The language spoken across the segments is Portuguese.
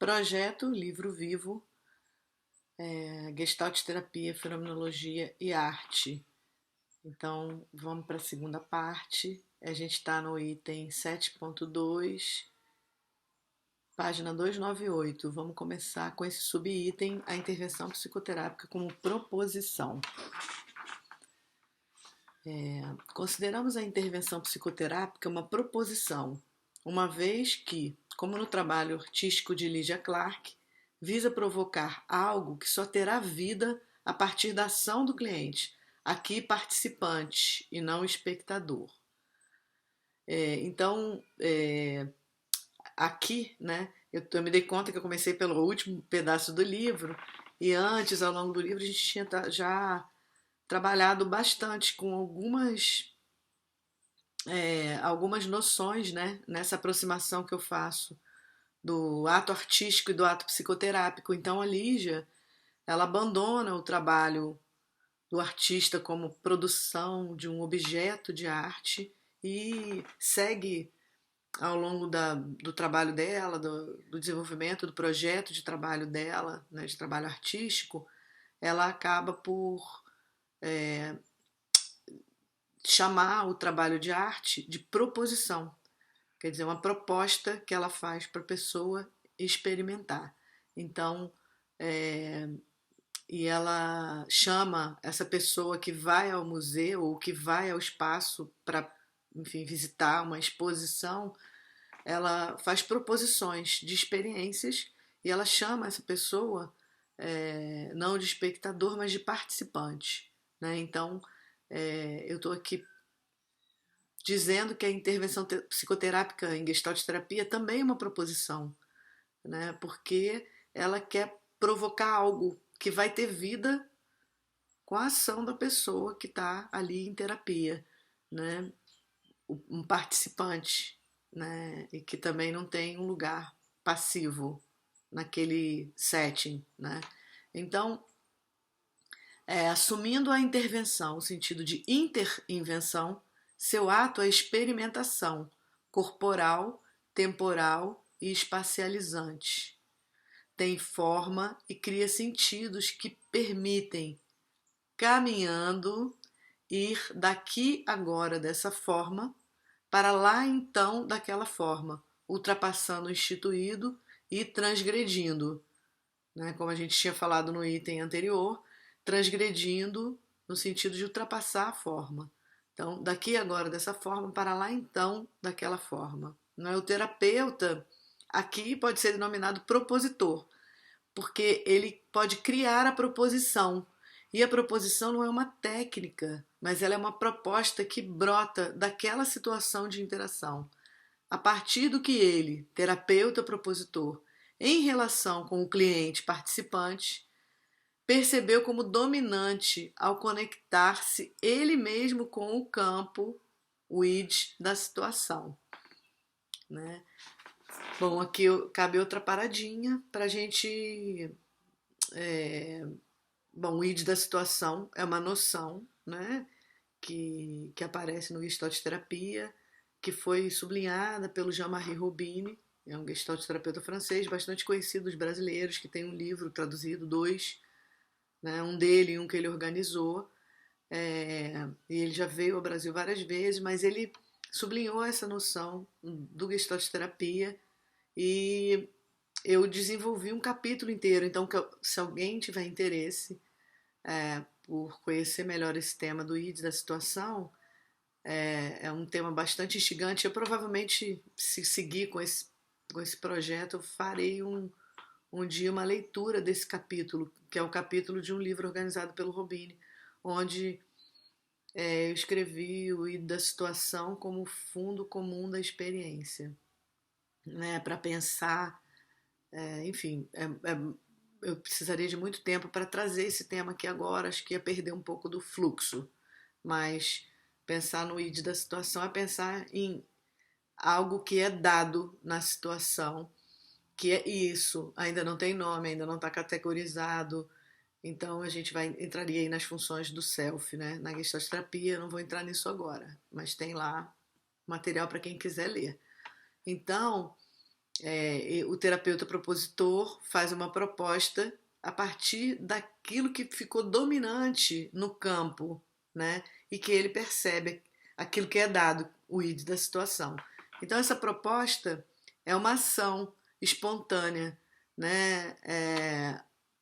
Projeto Livro Vivo, Gestalt Terapia, Fenomenologia e Arte. Então, vamos para a segunda parte. A gente está no item 7.2, página 298. Vamos começar com esse subitem, a intervenção psicoterápica como proposição. Consideramos a intervenção psicoterápica uma proposição, uma vez que, como no trabalho artístico de Lydia Clark, visa provocar algo que só terá vida a partir da ação do cliente, aqui participante e não espectador. Aqui, né, eu me dei conta que eu comecei pelo último pedaço do livro e antes, ao longo do livro, a gente tinha já trabalhado bastante com algumas noções, né, nessa aproximação que eu faço do ato artístico e do ato psicoterápico. Então a Lígia, ela abandona o trabalho do artista como produção de um objeto de arte e segue ao longo do trabalho dela, do desenvolvimento do projeto de trabalho dela, né, de trabalho artístico, ela acaba por chamar o trabalho de arte de proposição. Quer dizer, uma proposta que ela faz para a pessoa experimentar. Então, e ela chama essa pessoa que vai ao museu ou que vai ao espaço para, enfim, visitar uma exposição, ela faz proposições de experiências e ela chama essa pessoa não de espectador, mas de participante. Né? Então, eu estou aqui dizendo que a intervenção psicoterápica em Gestalt terapia também é uma proposição, né? Porque ela quer provocar algo que vai ter vida com a ação da pessoa que está ali em terapia, né? Um participante, né? E que também não tem um lugar passivo naquele setting, né? Então, assumindo a intervenção, o sentido de interinvenção, seu ato é experimentação corporal, temporal e espacializante. Tem forma e cria sentidos que permitem, caminhando, ir daqui agora dessa forma para lá então daquela forma, ultrapassando o instituído e transgredindo, né? Como a gente tinha falado no item anterior, transgredindo no sentido de ultrapassar a forma. Então, daqui agora dessa forma para lá então daquela forma. Não é? O terapeuta aqui pode ser denominado propositor, porque ele pode criar a proposição. E a proposição não é uma técnica, mas ela é uma proposta que brota daquela situação de interação. A partir do que ele, terapeuta propositor, em relação com o cliente participante, percebeu como dominante ao conectar-se ele mesmo com o campo, o id da situação. Né? Bom, aqui cabe outra paradinha para a gente. Bom, o id da situação é uma noção, né, que aparece no Gestalt terapia, que foi sublinhada pelo Jean-Marie Robine, é um Gestalt terapeuta francês bastante conhecido dos brasileiros, que tem um livro traduzido, dois, né, um dele e um que ele organizou, e ele já veio ao Brasil várias vezes, mas ele sublinhou essa noção do Gestalt terapia e eu desenvolvi um capítulo inteiro. Então, se alguém tiver interesse por conhecer melhor esse tema do id da situação, é um tema bastante instigante. Eu provavelmente, se seguir com esse projeto, eu farei um dia uma leitura desse capítulo, que é o capítulo de um livro organizado pelo Robine, onde eu escrevi o id da situação como fundo comum da experiência, né, para pensar, enfim, eu precisaria de muito tempo para trazer esse tema aqui agora, acho que ia perder um pouco do fluxo, mas pensar no id da situação é pensar em algo que é dado na situação, que é isso, ainda não tem nome, ainda não está categorizado, então a gente entraria aí nas funções do self, né? Na Gestalt terapia, eu não vou entrar nisso agora, mas tem lá material para quem quiser ler. Então, O terapeuta propositor faz uma proposta a partir daquilo que ficou dominante no campo, né? E que ele percebe aquilo que é dado, o id da situação. Então essa proposta é uma ação espontânea, né?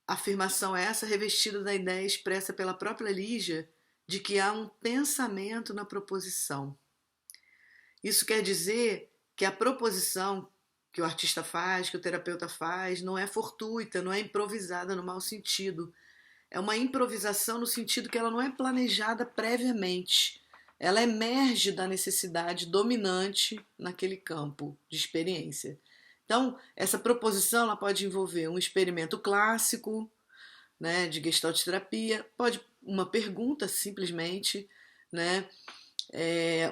Afirmação essa revestida da ideia expressa pela própria Lígia de que há um pensamento na proposição. Isso quer dizer que a proposição que o artista faz, que o terapeuta faz, não é fortuita, não é improvisada no mau sentido. É uma improvisação no sentido que ela não é planejada previamente. Ela emerge da necessidade dominante naquele campo de experiência. Então, essa proposição ela pode envolver um experimento clássico, né, de Gestalt terapia, pode uma pergunta simplesmente, né,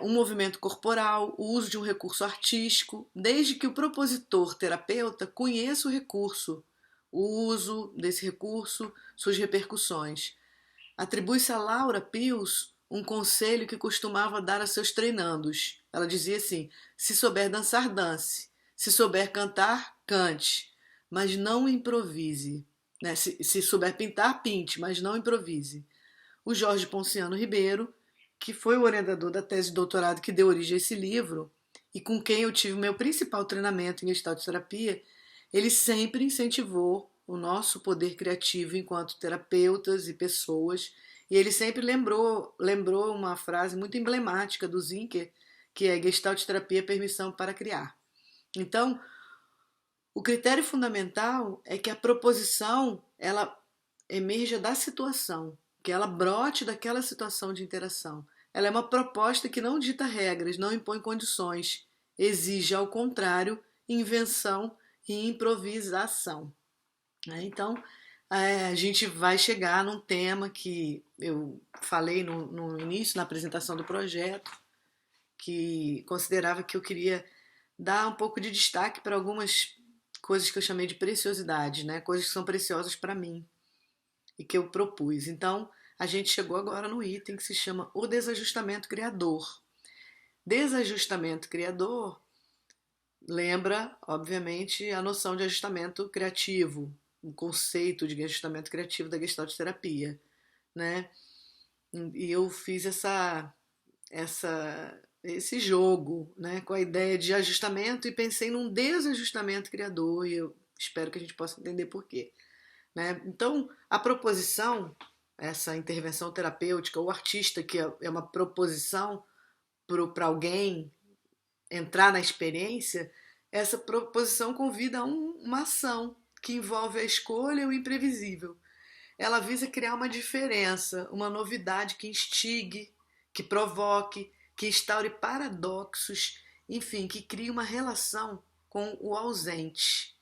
um movimento corporal, o uso de um recurso artístico, desde que o propositor terapeuta conheça o recurso, o uso desse recurso, suas repercussões. Atribui-se a Laura Pius um conselho que costumava dar a seus treinandos. Ela dizia assim: se souber dançar, dance. Se souber cantar, cante. Mas não improvise. Né? Se souber pintar, pinte, mas não improvise. O Jorge Ponciano Ribeiro, que foi o orientador da tese de doutorado que deu origem a esse livro e com quem eu tive meu principal treinamento em Gestalt terapia, ele sempre incentivou o nosso poder criativo enquanto terapeutas e pessoas, e ele sempre lembrou uma frase muito emblemática do Zinker, que é Gestalt terapia permissão para criar. Então, o critério fundamental é que a proposição ela emerja da situação, que ela brote daquela situação de interação. Ela é uma proposta que não dita regras, não impõe condições, exige, ao contrário, invenção e improvisação. Então, a gente vai chegar num tema que eu falei no início, na apresentação do projeto, que considerava que eu queria dar um pouco de destaque para algumas coisas que eu chamei de preciosidade, né? Coisas que são preciosas para mim e que eu propus. Então, a gente chegou agora no item que se chama o desajustamento criador. Desajustamento criador lembra, obviamente, a noção de ajustamento criativo, o conceito de ajustamento criativo da Gestalt terapia, né? E eu fiz esse jogo, né, com a ideia de ajustamento e pensei num desajustamento criador e eu espero que a gente possa entender por quê. Né? Então, a proposição, essa intervenção terapêutica, o artista, que é uma proposição para alguém entrar na experiência, essa proposição convida a uma ação que envolve a escolha e o imprevisível. Ela visa criar uma diferença, uma novidade que instigue, que provoque, que instaure paradoxos, enfim, que crie uma relação com o ausente.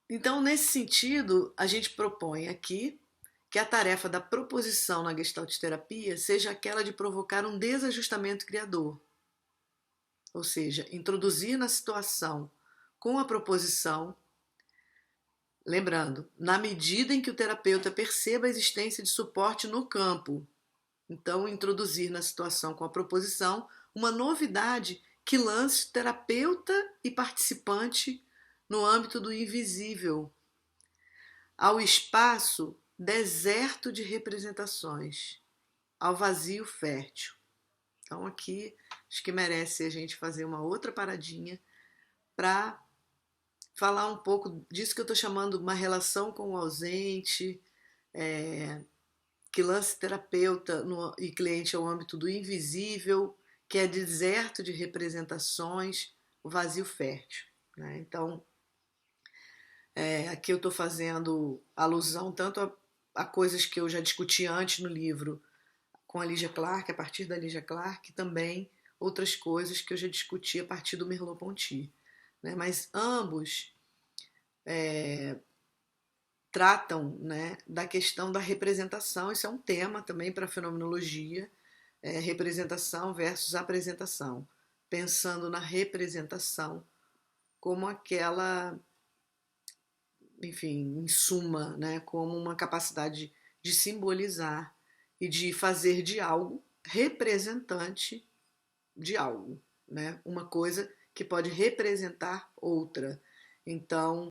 Então, nesse sentido, a gente propõe aqui que a tarefa da proposição na Gestalt terapia seja aquela de provocar um desajustamento criador, ou seja, introduzir na situação com a proposição, lembrando, na medida em que o terapeuta perceba a existência de suporte no campo. Então, introduzir na situação com a proposição uma novidade que lance terapeuta e participante no âmbito do invisível, ao espaço deserto de representações, ao vazio fértil. Então aqui acho que merece a gente fazer uma outra paradinha para falar um pouco disso que eu estou chamando uma relação com o ausente, que lance terapeuta e cliente ao âmbito do invisível, que é deserto de representações, o vazio fértil. Né? Então, aqui eu estou fazendo alusão tanto a coisas que eu já discuti antes no livro com a Lígia Clark, a partir da Lígia Clark, também outras coisas que eu já discuti a partir do Merleau-Ponty. Né? Mas ambos tratam, né, da questão da representação. Isso é um tema também para a fenomenologia, representação versus apresentação, pensando na representação como aquela, enfim, em suma, né, como uma capacidade de simbolizar e de fazer de algo representante de algo, né? Uma coisa que pode representar outra. Então,